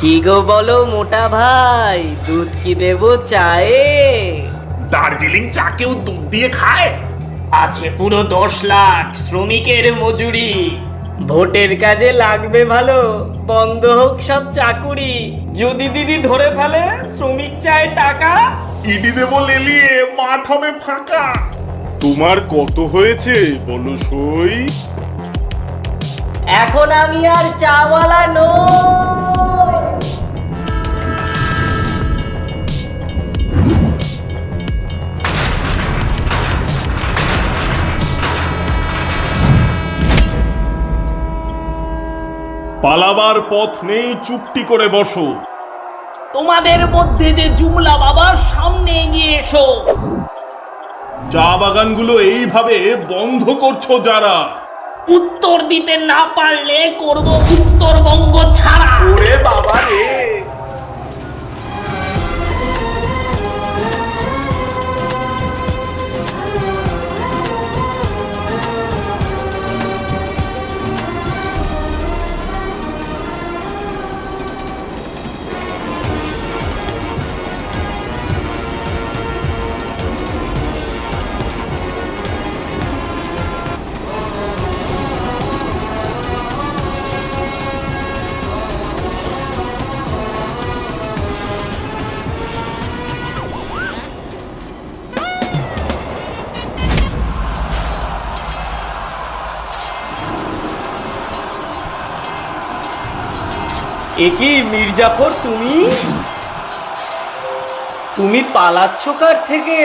কি গো বলো মোটা ভাই, দুধ কি দেবো চায়ে? দার্জিলিং চা কেউ দুধ দিয়ে খায়? আছে পুরো 10 লাখ শ্রমিকের মজুরি। ভোটের কাজে লাগবে ভালো, বন্ধ হোক সব চাকুরি। যদি দিদি ধরে ফেলে শ্রমিক চায় টাকা। ইডি দেবো লেলিয়ে, মাঠ হবে ফাঁকা। তোমার কত হয়েছে বলো সই? এখন আমি আর চাওয়ালা নই। পালাবার পথ নেই, চুপটি করে বসো। তোমাদের মধ্যে যে জুমলা বাবার সামনে এগিয়ে এসো। চা বাগানগুলো এইভাবে বন্ধ করছো যারা, উত্তর দিতে না পারলে করব উত্তরবঙ্গ ছাড়া। ওরে বাবা রে। একি মির্জাফর, তুমি পালাচ্ছ কার থেকে?